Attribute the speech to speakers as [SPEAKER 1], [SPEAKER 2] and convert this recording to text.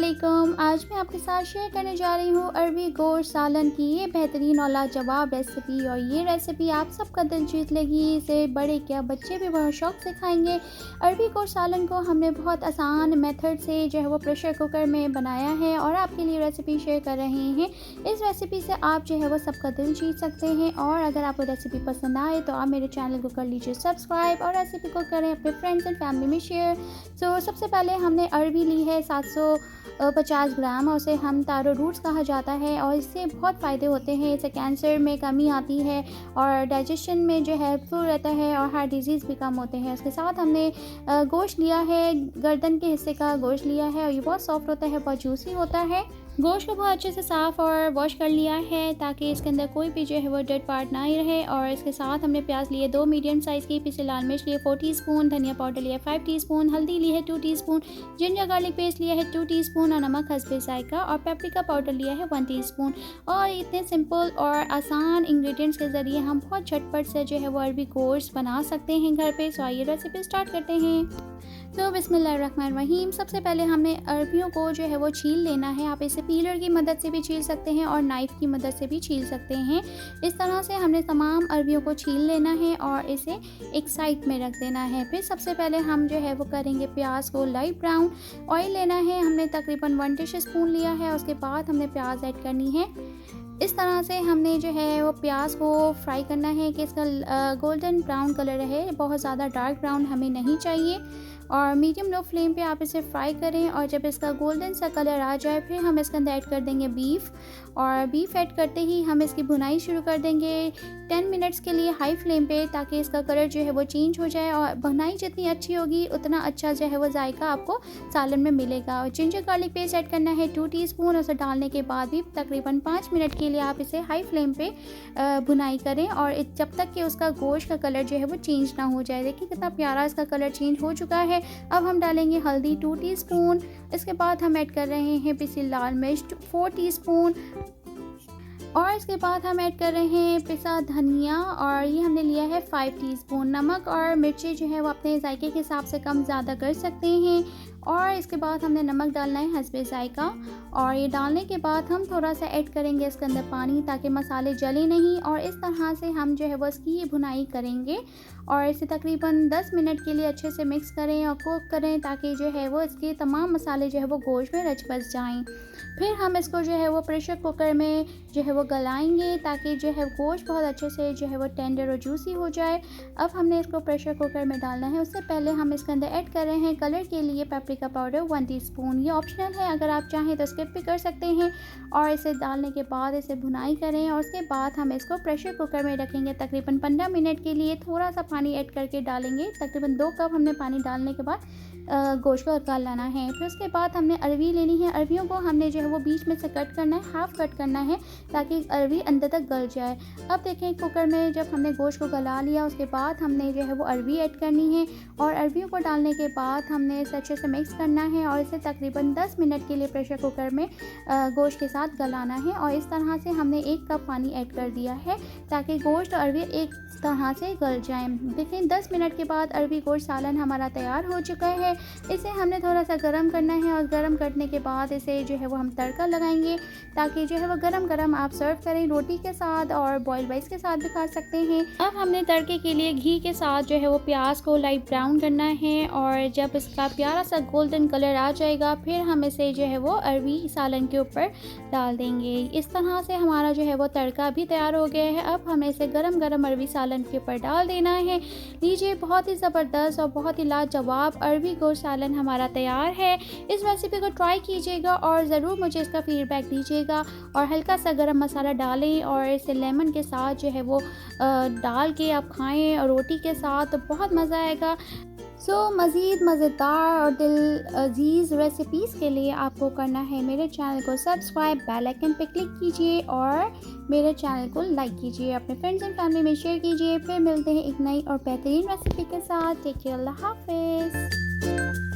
[SPEAKER 1] वालेकुम। आज मैं आपके साथ शेयर करने जा रही हूँ अरबी गोश्त सालन की ये बेहतरीन और लाजवाब रेसिपी। और ये रेसिपी आप सबका दिल जीत लेगी। इसे बड़े क्या बच्चे भी बहुत शौक से खाएंगे। अरबी गोश्त सालन को हमने बहुत आसान मेथड से जो है वो प्रेशर कुकर में बनाया है और आपके लिए रेसिपी शेयर कर रहे हैं। इस रेसिपी से आप जो है वो सबका दिल जीत सकते हैं। और अगर आपको रेसिपी पसंद आए तो आप मेरे चैनल को कर लीजिए सब्सक्राइब और रेसिपी को करें अपने फ्रेंड्स एंड फैमिली में शेयर। सबसे पहले हमने अरबी ली है 750 ग्राम और उसे हम तारो रूट्स कहा जाता है। और इससे बहुत फ़ायदे होते हैं। इससे कैंसर में कमी आती है और डाइजेशन में जो हेल्पफुल रहता है और हार्ट डिजीज़ भी कम होते हैं। उसके साथ हमने गोश्त लिया है, गर्दन के हिस्से का गोश्त लिया है और ये बहुत सॉफ्ट होता है, बहुत जूसी होता है। गोश्त को बहुत अच्छे से साफ़ और वॉश कर लिया है ताकि इसके अंदर कोई भी जो है वो डेड पार्ट ना ही रहे। और इसके साथ हमने प्याज लिए 2 मीडियम साइज़ की, पिसे लाल मिर्च लिए 4 टीस्पून, धनिया पाउडर लिया 5 टीस्पून, हल्दी ली है 2 टीस्पून, जिंजर गार्लिक पेस्ट लिया है 2 टीस्पून और नमक हस्बे जायका और पेपरिका पाउडर लिया है 1 टीस्पून। और इतने सिंपल और आसान इंग्रेडिएंट्स के ज़रिए हम बहुत झटपट से जो है वो अरबी गोश्त बना सकते हैं घर पे। आइए रेसिपी स्टार्ट करते हैं। बिस्मिल्लाहिर्रहमानिर्रहीम। सबसे पहले हमने अरबियों को जो है वो छील लेना है। आप इसे पीलर की मदद से भी छील सकते हैं और नाइफ़ की मदद से भी छील सकते हैं। इस तरह से हमने तमाम अरबियों को छील लेना है और इसे एक साइड में रख देना है। फिर सबसे पहले हम जो है वो करेंगे प्याज को लाइट ब्राउन। ऑयल लेना है, हमने तकरीबन 1 टी स्पून लिया है। उसके बाद हमने प्याज ऐड करनी है। इस तरह से हमने जो है वो प्याज को फ्राई करना है कि इसका गोल्डन ब्राउन कलर रहे। बहुत ज़्यादा डार्क ब्राउन हमें नहीं चाहिए। और मीडियम लो फ्लेम पे आप इसे फ्राई करें। और जब इसका गोल्डन सा कलर आ जाए फिर हम इसके अंदर ऐड कर देंगे बीफ। और बीफ ऐड करते ही हम इसकी भुनाई शुरू कर देंगे 10 मिनट्स के लिए हाई फ्लेम पे, ताकि इसका कलर जो है वो चेंज हो जाए। और भुनाई जितनी अच्छी होगी उतना अच्छा जो है वो जायका आपको सालन में मिलेगा। और जिंजर गार्लिक पेस्ट ऐड करना है 2 टीस्पून। उसे डालने के बाद भी तकरीबन 5 मिनट के लिए आप इसे हाई फ्लेम पे भुनाई करें और जब तक कि उसका गोश्त का कलर जो है वो चेंज ना हो जाए। देखिए कितना प्यारा इसका कलर चेंज हो चुका है। अब हम डालेंगे हल्दी 2 टीस्पून। इसके बाद हम ऐड कर रहे हैं पिसी लाल मिर्च 4 टीस्पून। और इसके बाद हम ऐड कर रहे हैं पिसा धनिया और ये हमने लिया है 5 टीस्पून। नमक और मिर्ची जो है वो अपने जायके के हिसाब से कम ज़्यादा कर सकते हैं। और इसके बाद हमने नमक डालना है हस्बे जायका। और ये डालने के बाद हम थोड़ा सा ऐड करेंगे इसके अंदर पानी, ताकि मसाले जले नहीं। और इस तरह से हम जो है वो इसकी भुनाई करेंगे और इसे तकरीबन 10 मिनट के लिए अच्छे से मिक्स करें और कुक करें, ताकि जो है वो इसके तमाम मसाले जो है वो गोश्त में रच बस जाएँ। फिर हम इसको जो है वो प्रेशर कुकर में जो है वो गलाएंगे, ताकि जो है गोश्त बहुत अच्छे से जो है वो टेंडर और जूसी हो जाए। अब हमने इसको प्रेशर कुकर में डालना है। उससे पहले हम इसके अंदर ऐड कर रहे हैं कलर के लिए पेपरिका पाउडर 1 टीस्पून। ये ऑप्शनल है, अगर आप चाहें तो स्किप भी कर सकते हैं। और इसे डालने के बाद इसे भुनाई करें और उसके बाद हम इसको प्रेशर कुकर में रखेंगे तकरीबन 15 मिनट के लिए। थोड़ा सा पानी ऐड करके डालेंगे, तकरीबन 2 कप हमने पानी डालने के बाद गोश्त को गल लाना है। फिर उसके बाद हमने अरबी लेनी है। अरबियों को हमने जो है वो बीच में से कट करना है, हाफ कट करना है, ताकि अरबी अंदर तक गल जाए। अब देखें कुकर में जब हमने गोश्त को गला लिया उसके बाद हमने जो है वो अरबी ऐड करनी है। और अरबियों को डालने के बाद हमने इसे अच्छे से मिक्स करना है और इसे तकरीबन 10 मिनट के लिए प्रेशर कुकर में गोश्त के साथ गलाना है। और इस तरह से हमने 1 कप पानी ऐड कर दिया है, ताकि गोश्त और अरबी एक तरह से गल जाएं। देखें 10 मिनट के बाद अरबी गोश्त सालन हमारा तैयार हो चुका है। इसे हमने थोड़ा सा गर्म करना है और गर्म करने के बाद इसे जो है वो हम तड़का लगाएंगे, ताकि जो है वो गरम गरम आप सर्व करें रोटी के साथ और बॉइल्ड राइस के साथ भी खा सकते हैं। अब हमने तड़के के लिए घी के साथ जो है वो प्याज को लाइट ब्राउन करना है। और जब इसका प्यारा सा गोल्डन कलर आ जाएगा फिर हम इसे जो है वो अरबी सालन के ऊपर डाल देंगे। इस तरह से हमारा जो है वो तड़का भी तैयार हो गया है। अब हमें इसे गरम गरम अरबी सालन के ऊपर डाल देना है। लीजिए बहुत ही ज़बरदस्त और बहुत ही लाजवाब अरबी गोश्त सालन हमारा तैयार है। इस रेसिपी को ट्राई कीजिएगा और ज़रूर मुझे इसका फीडबैक दीजिएगा। और हल्का सा गरम मसाला डालें और इसे लेमन के साथ जो है वो डाल के आप खाएं और रोटी के साथ, तो बहुत मज़ा आएगा। मज़ीद मज़ेदार और दिल अजीज़ रेसिपीज़ के लिए आपको करना है मेरे चैनल को सब्सक्राइब, बेल आइकन पे क्लिक कीजिए और मेरे चैनल को लाइक कीजिए, अपने फ्रेंड्स एंड फैमिली में शेयर कीजिए। फिर मिलते हैं एक नई और बेहतरीन रेसिपी के साथ। टेक केयर, अल्लाह हाफ़िज़।